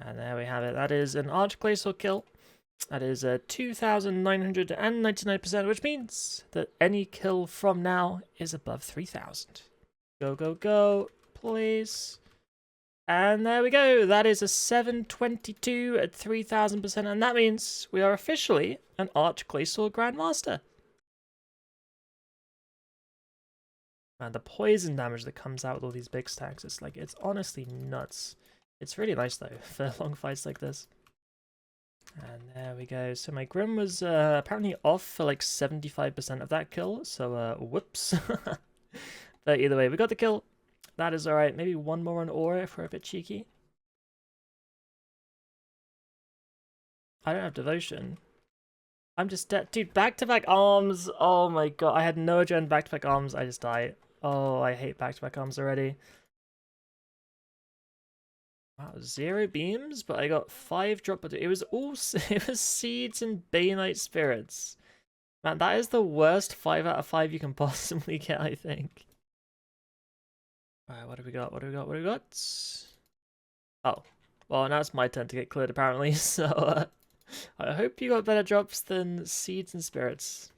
And there we have it. That is an Arch Glacor kill. That is 2,999%, which means that any kill from now is above 3,000. Go, go, go, please. And there we go. That is a 722 at 3,000%, and that means we are officially an Arch Glacor Grandmaster. Man, the poison damage that comes out with all these big stacks, it's honestly nuts. It's really nice though for long fights like this. And there we go. So my Grim was apparently off for like 75% of that kill, so whoops. But either way, we got the kill. That is alright. Maybe one more on Aura if we're a bit cheeky. I don't have Devotion. I'm just dead. Dude, back-to-back arms. Oh my god. I had no agenda back-to-back arms. I just died. Oh, I hate back-to-back arms already. Wow, 0 beams, but I got 5 drop. It was all it was Seeds and Bainite Spirits. Man, that is the worst 5 out of 5 you can possibly get, I think. Alright, what do we got? What do we got? What do we got? Oh, well, now it's my turn to get cleared apparently. So I hope you got better drops than Seeds and Spirits.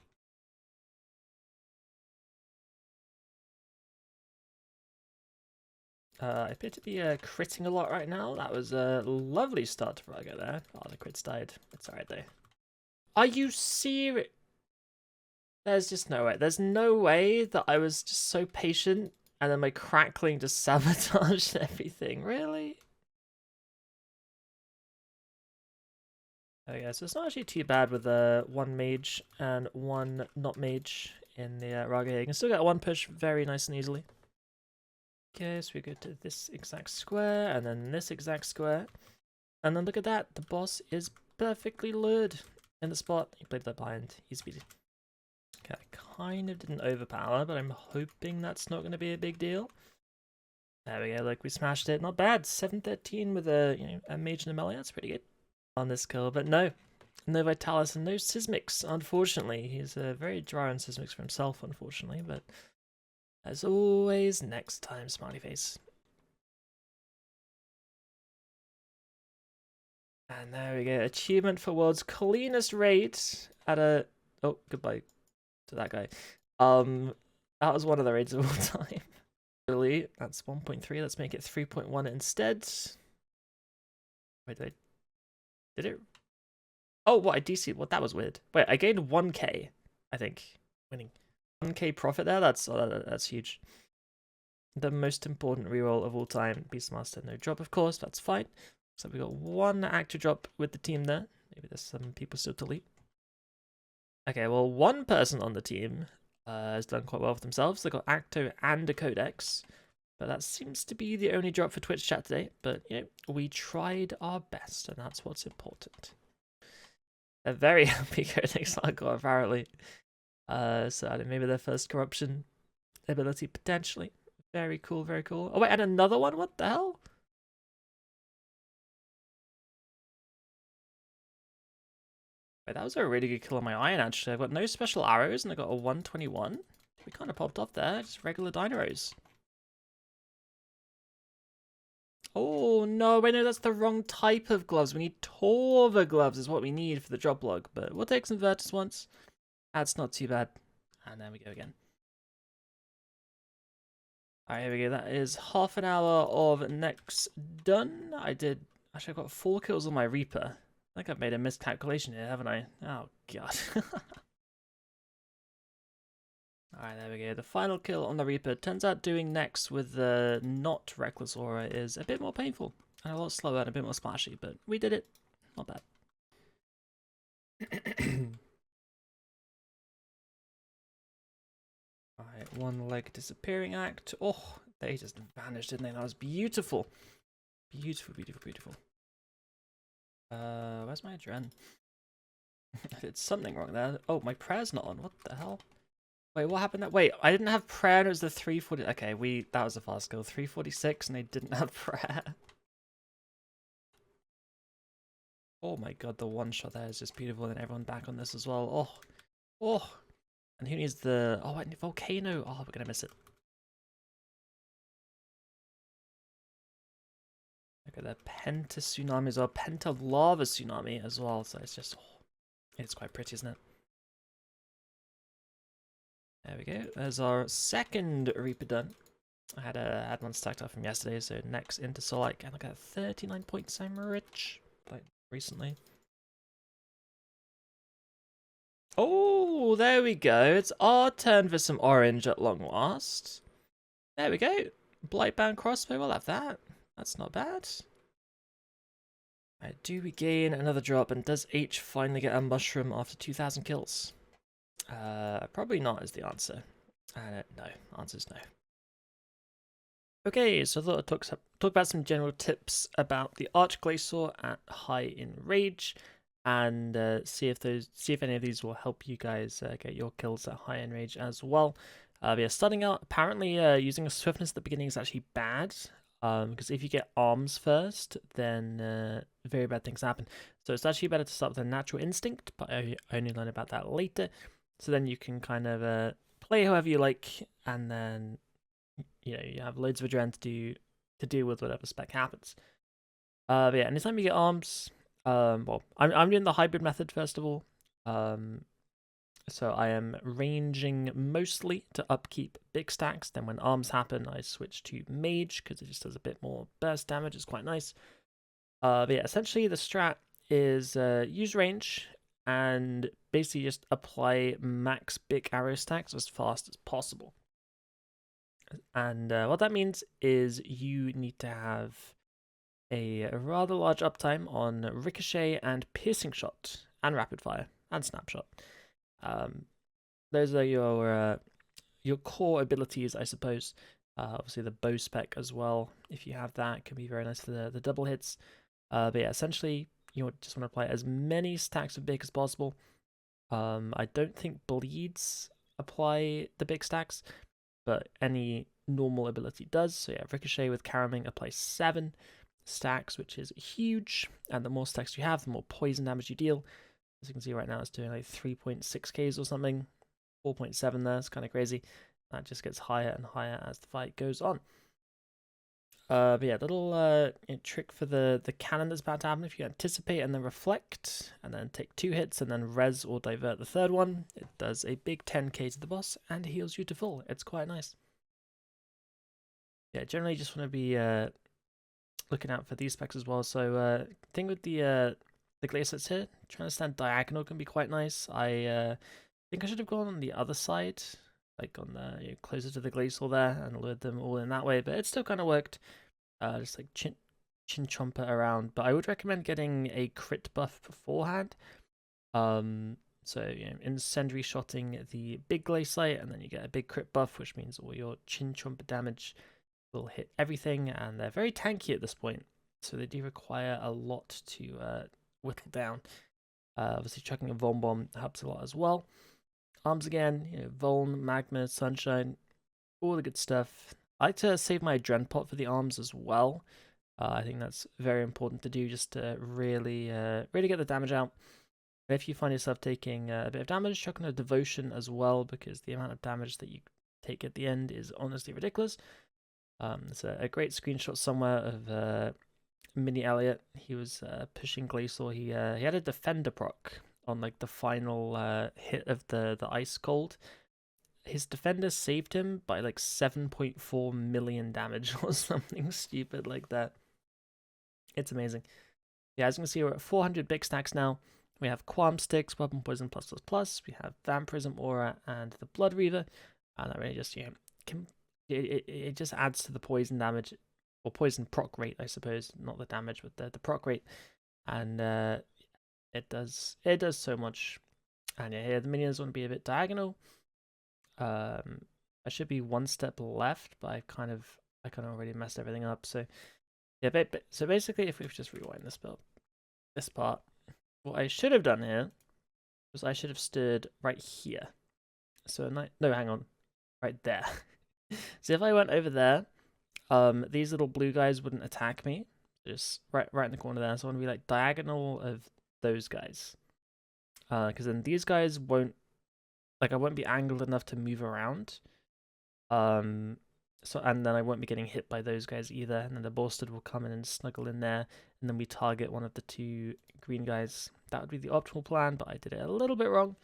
I appear to be critting a lot right now. That was a lovely start to Vrago there. Oh, the crits died. It's alright though. Are you serious? There's just no way. There's no way that I was just so patient and then my crackling just sabotaged everything. Really? Okay, so it's not actually too bad with one mage and one not mage in the Raga here. You can still get one push very nice and easily. Okay, so we go to this exact square, and then this exact square. And then look at that, the boss is perfectly lured in the spot. He played that blind, easy peasy. Okay, I kind of didn't overpower, but I'm hoping that's not going to be a big deal. There we go, look, we smashed it. Not bad, 713 with a mage and a melee, that's pretty good on this kill. But no Vitalis and no Sismics, unfortunately. He's very dry on Sismics for himself, unfortunately, but as always, next time, smiley face. And there we go. Achievement for world's cleanest raid at a... Oh, goodbye to that guy. That was one of the raids of all time. Really, that's 1.3. Let's make it 3.1 instead. Wait, did it? Oh, what? I DC. What? That was weird. Wait, I gained 1k, I think, winning. 1k profit there, that's huge. The most important reroll of all time. Beastmaster, no drop, of course, that's fine. So we got one active drop with the team there. Maybe there's some people still to leap. Okay, well, one person on the team has done quite well for themselves. They got Acto and a Codex, but that seems to be the only drop for Twitch chat today. But, you know, we tried our best, and that's what's important. A very happy Codex Glacor, apparently. So maybe their first corruption ability, potentially. Very cool, very cool. Oh wait, and another one? What the hell? Wait, that was a really good kill on my iron, actually. I've got no special arrows, and I got a 121. We kind of popped off there, just regular dinos. Oh no, wait, no, that's the wrong type of gloves. We need Torva gloves is what we need for the drop log, but we'll take some Virtus once. That's not too bad. And there we go again. Alright, here we go. That is half an hour of next done. Actually, I got 4 kills on my Reaper. I think I've made a miscalculation here, haven't I? Oh, God. Alright, there we go. The final kill on the Reaper. Turns out doing next with the not Reckless Aura is a bit more painful. And a lot slower and a bit more splashy, but we did it. Not bad. Alright, one leg disappearing act. Oh, they just vanished, didn't they? That was beautiful. Beautiful, beautiful, beautiful. Where's my adren? I did something wrong there. Oh, my prayer's not on. What the hell? Wait, what happened there? Wait, I didn't have prayer and it was the 340. Okay, that was a fast kill. 346 and they didn't have prayer. Oh my god, the one shot there is just beautiful, and everyone back on this as well. Oh, oh. And who needs the... Oh, wait, volcano. Oh, we're gonna miss it. Got the Penta Tsunami as well, Penta Lava Tsunami as well. So it's just, it's quite pretty, isn't it? There we go. There's our second Reaper done. I had one stacked up from yesterday, so next into Solak, and I got 39 points. I'm rich, like recently. Oh, there we go. It's our turn for some orange at long last. There we go. Blightbound crossbow, we'll have that. That's not bad. Right, do we gain another drop, and does H finally get a mushroom after 2,000 kills? Probably not is the answer. No, answer's no. Okay, so I thought I'd talk about some general tips about the Arch Glacor at high in rage, and see if any of these will help you guys get your kills at high in rage as well. Yeah, starting out, apparently using a swiftness at the beginning is actually bad, because if you get arms first, then very bad things happen. So it's actually better to start with a natural instinct, but I only learn about that later. So then you can kind of play however you like, and then you have loads of adrenaline to deal with whatever spec happens. But yeah, anytime you get arms, well, I'm doing the hybrid method first of all. So I am ranging mostly to upkeep big stacks. Then when arms happen, I switch to mage because it just does a bit more burst damage. It's quite nice. But yeah, essentially the strat is use range and basically just apply max big arrow stacks as fast as possible. And what that means is you need to have a rather large uptime on ricochet and piercing shot and rapid fire and snapshot. Those are your core abilities, I suppose. Obviously the bow spec as well, if you have that, can be very nice for the double hits. But yeah, essentially you just want to apply as many stacks of big as possible. I don't think bleeds apply the big stacks, but any normal ability does. So yeah, ricochet with caromming applies 7 stacks, which is huge, and the more stacks you have, the more poison damage you deal. As you can see right now, it's doing like 3.6k or something, 4.7 there. It's kind of crazy. That just gets higher and higher as the fight goes on. But yeah, little trick for the cannon that's about to happen. If you anticipate and then reflect, and then take 2 hits, and then res or divert the third one, it does a big 10k to the boss and heals you to full. It's quite nice. Yeah, generally just want to be looking out for these specs as well. So thing with the glacers here, trying to stand diagonal can be quite nice. I think I should have gone on the other side, like on the closer to the glacial there, and lured them all in that way, but it still kind of worked. Just like chin chomper around, but I would recommend getting a crit buff beforehand. So incendiary shotting the big glacier, and then you get a big crit buff, which means all your chin chomper damage will hit everything, and they're very tanky at this point, so they do require a lot to whittle down. Obviously chucking a Vuln Bomb helps a lot as well. Arms again, Vuln, Magma, Sunshine, all the good stuff. I like to save my Adren pot for the arms as well. I think that's very important to do, just to really get the damage out. If you find yourself taking a bit of damage, chuck on a Devotion as well, because the amount of damage that you take at the end is honestly ridiculous. There's a great screenshot somewhere of Mini Elliot. He was pushing Glacor. He had a Defender proc on like the final hit of the Ice Cold. His Defender saved him by like 7.4 million damage or something stupid like that. It's amazing. Yeah, as you can see, we're at 400 big stacks now. We have Qualm Sticks, Weapon Poison +++. We have Vampirism Aura and the Blood Reaver. And that really just, it just adds to the poison damage, or poison proc rate, I suppose. Not the damage, but the proc rate. And it does so much. And yeah, here the minions want to be a bit diagonal. I should be 1 step left, but I kind of already messed everything up. So yeah, so basically, if we just rewind this part, what I should have done here was I should have stood right here. So no, hang on, right there. So if I went over there, these little blue guys wouldn't attack me. Just right in the corner there. So I want to be like diagonal of those guys, because then these guys won't. Like, I won't be angled enough to move around. So, and then I won't be getting hit by those guys either. And then the Borsted will come in and snuggle in there, and then we target one of the 2 green guys. That would be the optimal plan, but I did it a little bit wrong.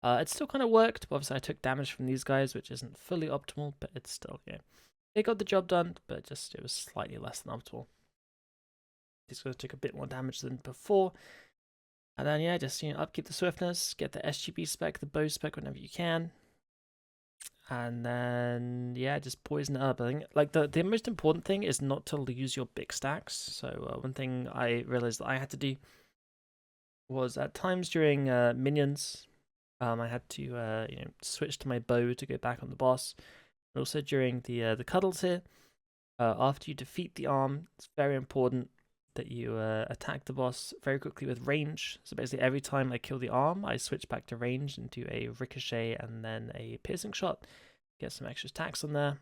It still kind of worked, but obviously I took damage from these guys, which isn't fully optimal, but it's still, it got the job done, but just it was slightly less than optimal. These guys took a bit more damage than before. And then, just, upkeep the swiftness, get the SGB spec, the bow spec whenever you can. And then, just poison it up. I think, like, the most important thing is not to lose your big stacks. So one thing I realized that I had to do was at times during minions, I had to, switch to my bow to go back on the boss. And also during the cuddles here, after you defeat the arm, it's very important that you attack the boss very quickly with range. So basically every time I kill the arm, I switch back to range and do a ricochet and then a piercing shot. Get some extra attacks on there.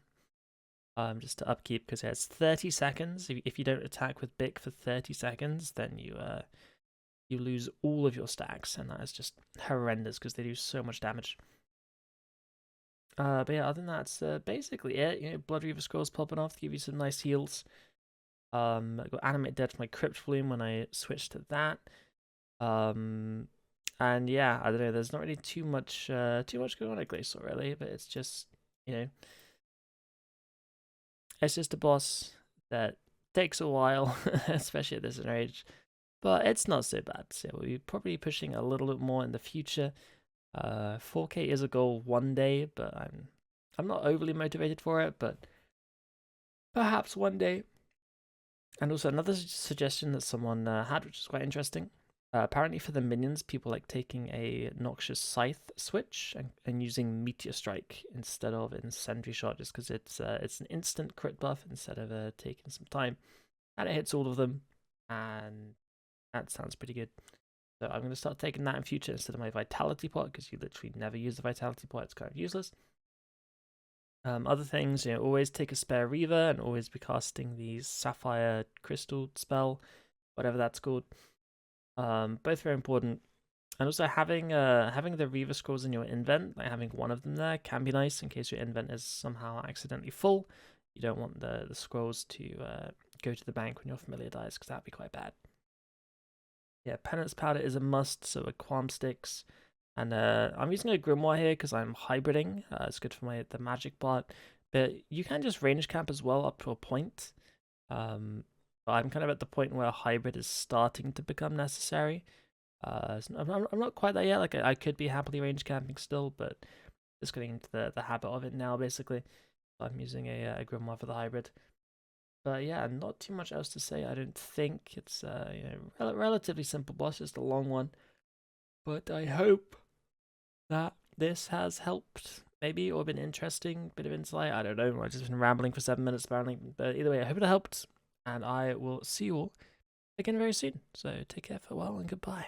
Just to upkeep, because it's 30 seconds. If you don't attack with Bic for 30 seconds, then you lose all of your stacks, and that is just horrendous because they do so much damage. But yeah, other than that, that's basically it. Blood Reaver scrolls popping off to give you some nice heals. I got Animate Dead for my Crypt Volume when I switched to that. And yeah, I don't know. There's not really too much going on at Glacor really, but it's just it's just a boss that takes a while, especially at this age. But it's not so bad. So we'll be probably pushing a little bit more in the future. 4K is a goal one day, but I'm not overly motivated for it, but perhaps one day. And also another suggestion that someone had, which is quite interesting. Apparently for the minions, people like taking a Noxious Scythe switch and using Meteor Strike instead of Incendiary Shot, just because it's an instant crit buff instead of taking some time. And it hits all of them, and that sounds pretty good. So I'm going to start taking that in future instead of my Vitality Pot, because you literally never use the Vitality Pot, it's kind of useless. Other things, always take a spare Reaver and always be casting the Sapphire Crystal spell, whatever that's called. Both very important. And also having the Reaver scrolls in your invent, like having one of them there, can be nice in case your invent is somehow accidentally full. You don't want the scrolls to go to the bank when your familiar dies, because that'd be quite bad. Yeah, Penance Powder is a must, so are Qualm Sticks. And I'm using a Grimoire here because I'm hybriding. It's good for the magic part. But you can just range camp as well up to a point. But I'm kind of at the point where hybrid is starting to become necessary. So I'm not quite there yet. Like I could be happily range camping still, but just getting into the habit of it now, basically. I'm using a Grimoire for the hybrid. But yeah, not too much else to say. I don't think it's relatively simple boss, just a long one. But I hope that this has helped, maybe, or been interesting, bit of insight. I don't know. I've just been rambling for 7 minutes apparently. But either way, I hope it helped, and I will see you all again very soon. So take care, farewell, and goodbye.